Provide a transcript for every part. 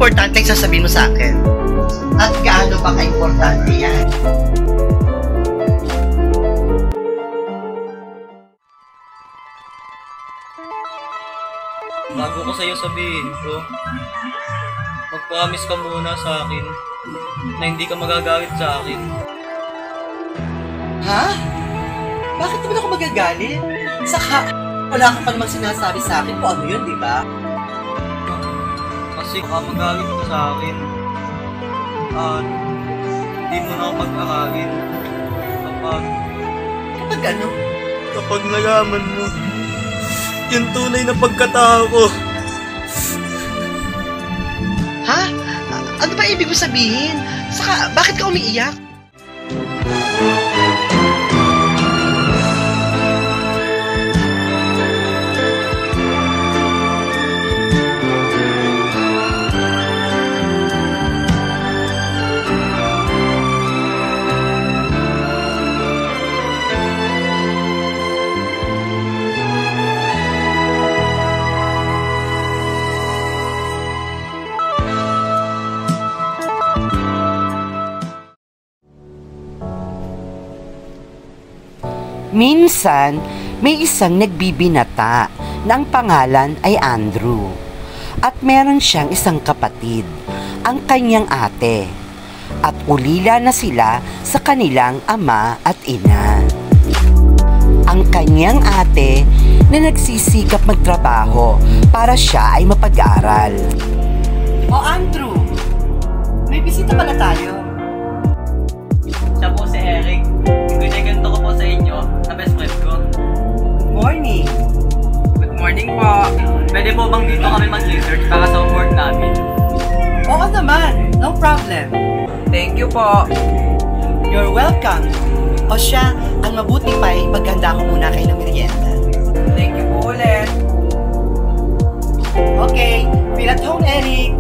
importante ang sasabihin mo sa akin? At gaano ba ka-importante yan? Bago ko sa'yo sabihin ko, mag-promise ka muna sa akin na hindi ka magagalit sa akin. Ha? Bakit naman ako magagalit? Saka, wala ka pa namang sinasabi sa akin kung ano yun, di ba? Kasi baka magalit ka sa akin. At hindi mo na ako pag-aralin Kapag ano? kapag nalaman mo yung tunay na pagkatao ko. Ha? Ano ba ibig mo sabihin? Saka, bakit ka umiiyak? Minsan, may isang nagbibinata na ang pangalan ay Andrew. At meron siyang isang kapatid, ang kanyang ate. At ulila na sila sa kanilang ama at ina. Ang kanyang ate na nagsisikap magtrabaho para siya ay mapag-aral. O Andrew, may bisita pala tayo. Siya po si Eric. Ganito ko po sa inyo na best friend ko. Morning. Good morning po. Pwede po bang dito kami mag-research para sa homework namin? Oo naman, no problem. Thank you po. You're welcome. O siya, ang mabuti pa ay maghanda ko muna kayo ng merienda. Thank you po ulit. Okay, feel at home, Eric.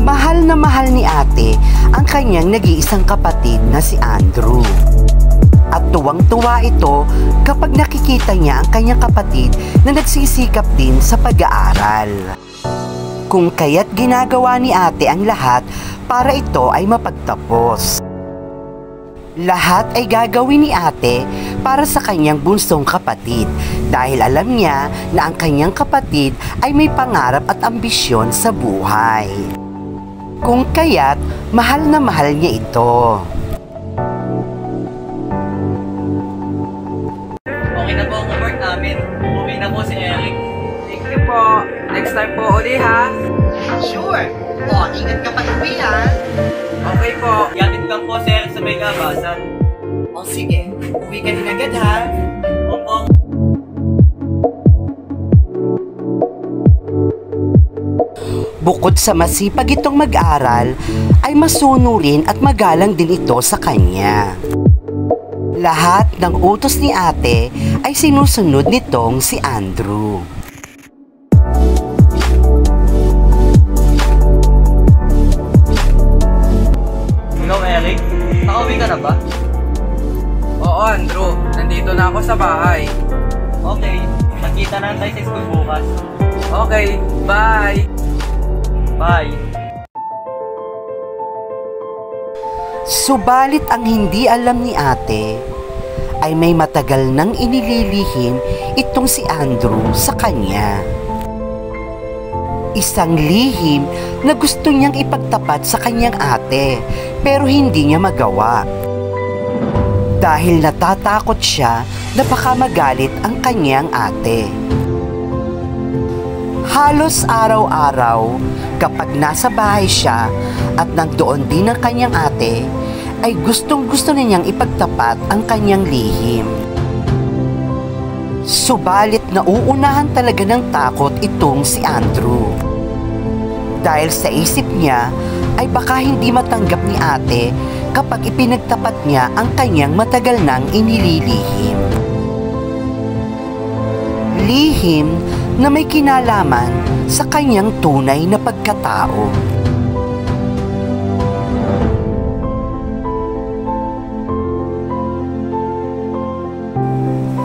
Mahal na mahal ni ate ang kanyang nag-iisang kapatid na si Andrew. At tuwang-tuwa ito kapag nakikita niya ang kanyang kapatid na nagsisikap din sa pag-aaral. Kung kaya't ginagawa ni ate ang lahat para ito ay mapagtapos. Lahat ay gagawin ni ate para sa kanyang bunsong kapatid dahil alam niya na ang kanyang kapatid ay may pangarap at ambisyon sa buhay. Kung kaya't mahal na mahal niya ito. Okay na po ang homework namin. Uwi na po si Eric. Thank you po. Next time po uli ha. Sure. O, ingat ka pag-uwi, ha? Okay po. Yatin lang po si Eric sa may labasan. O, sige. Uwi ka din agad, ha? Opo. Bukod sa masipag itong mag-aral, ay masunurin at magalang din ito sa kanya. Lahat ng utos ni ate ay sinusunod nitong si Andrew. Ikaw, Eric? Nakauwi ka na ba? Oo, Andrew. Nandito na ako sa bahay. Okay. Magkita na tayo sa school bukas. Okay, bye! Bye. Subalit ang hindi alam ni ate ay may matagal nang inililihim itong si Andrew sa kanya. Isang lihim na gusto niyang ipagtapat sa kanyang ate pero hindi niya magawa. Dahil natatakot siya na baka magalit ang kanyang ate. Halos araw-araw kapag nasa bahay siya at nandoon din ang kanyang ate, ay gustong-gusto na niyang ipagtapat ang kanyang lihim. Subalit nauunahan talaga ng takot itong si Andrew. Dahil sa isip niya ay baka hindi matanggap ni ate kapag ipinagtapat niya ang kanyang matagal nang inililihim. Lihim na may kinalaman sa kanyang tunay na pagkatao.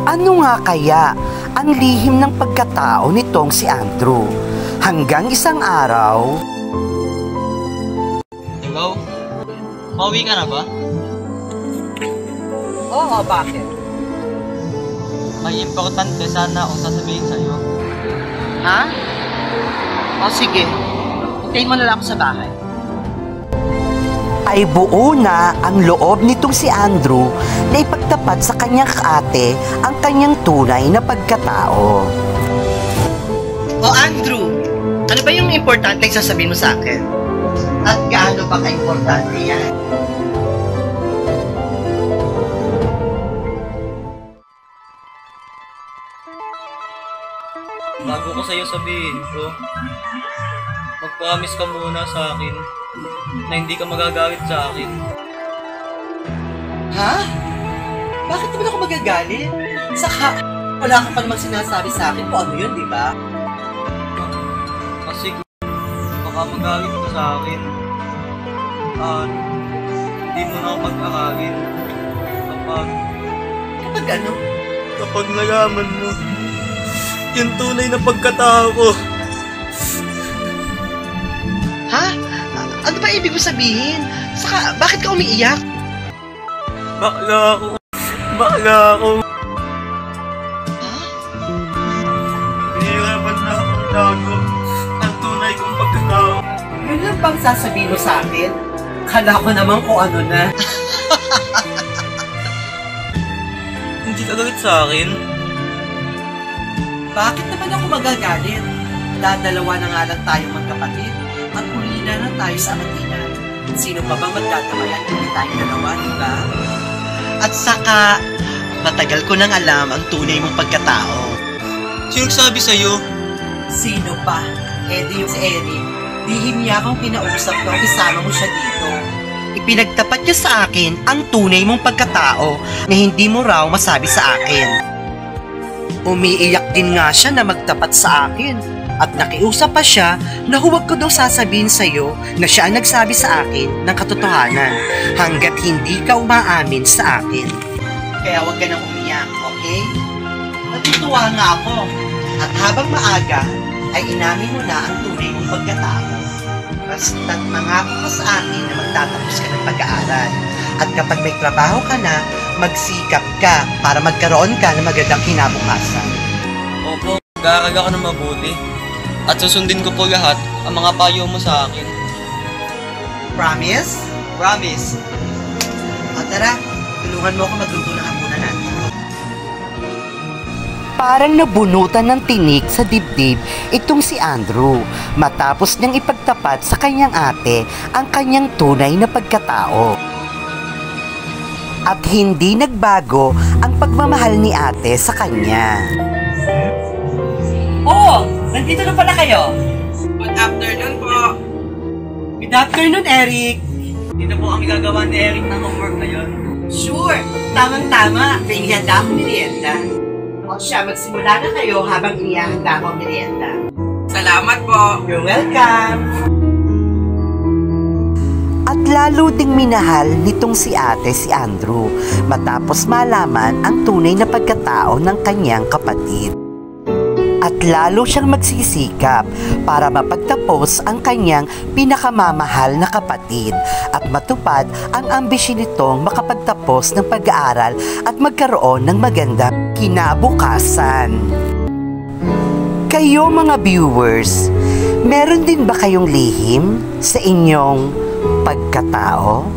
Ano nga kaya ang lihim ng pagkatao nitong si Andrew. Hanggang isang araw, Hello? Pauwi ka na ba? Oo, bakit? May importante sana akong sasabihin sa'yo. Ha? O sige, hintayin mo na lang ako sa bahay. ay buo na ang loob nitong si Andrew na ipagtapat sa kanyang ate ang kanyang tunay na pagkatao. O Andrew, ano ba yung importante sasabihin mo sa akin? At gaano ba ka-importante yan? Bago ko sa'yo sabihin ko, mag-promise ka muna sa akin na hindi ka magagalit sa akin. Ha? Bakit naman ako magagalit? Saka, wala ka pa namang sinasabi sa akin kung ano yun, di ba? Kasi baka magalit ka sa akin. At hindi mo na ako pag-aralin Kapag ano? kapag nalaman mo yung tunay na pagkatao ko. Ha? Ano ba ibig mo sabihin? Saka, bakit ka umiiyak? Bakla ako. Bakla ako. Ha? Nahihirapan na akong tago ang tunay kong pagkatao. Yun lang bang sasabihin mo sa akin? Kala ko naman kung ano na. Hindi ka galit sa akin? Bakit naman ako magagalit? Dadalawa na nga lang tayong magkapatid at huli na lang tayo sa amatinan. Sino pa bang magtatabayan kung hindi tayong dalawa, di ba? At saka, matagal ko nang alam ang tunay mong pagkatao. Sino nagsabi sa'yo? Sino pa? Eddie yung si Eric. Lihim niya akong kinausap ko, isama mo siya dito. Ipinagtapat niya sa akin ang tunay mong pagkatao na hindi mo raw masabi sa akin. Umiiyak din nga siya na magtapat sa akin at nakiusap pa siya na huwag ko daw sasabihin sa'yo na siya ang nagsabi sa akin ng katotohanan hanggat hindi ka umaamin sa akin. Kaya huwag ka nang umiyak, okay? Natutuwa nga ako at habang maaga ay inamin mo na ang tunay mong pagkatao. Basta't mangako ka sa akin na magtatapos ka ng pag-aaral at kapag may trabaho ka na, magsikap ka para magkaroon ka ng magandang kinabukasan. Opo, mag-aaral ako ng mabuti. At susundin ko po lahat ang mga payo mo sa akin. Promise? Promise. O tara, tulungan mo ako magluto ng hapunan natin. Parang nabunutan ng tinik sa dibdib itong si Andrew matapos niyang ipagtapat sa kanyang ate ang kanyang tunay na pagkatao. At hindi nagbago ang pagmamahal ni ate sa kanya. Oh, nandito na pala kayo. Good afternoon po. Good afternoon, Eric. Dito po kami gagawa ni Eric ng homework ngayon. Sure, tamang-tama. May ihanda akong merienda. O siya, magsimula na kayo habang inihanda ako ang merienda. Salamat po. You're welcome. At lalo ding minahal nitong si ate si Andrew matapos malaman ang tunay na pagkatao ng kanyang kapatid. At lalo siyang magsisikap para mapagtapos ang kanyang pinakamamahal na kapatid at matupad ang ambisyon nitong makapagtapos ng pag-aaral at magkaroon ng magandang kinabukasan. Kayo mga viewers, meron din ba kayong lihim sa inyong pagkatao?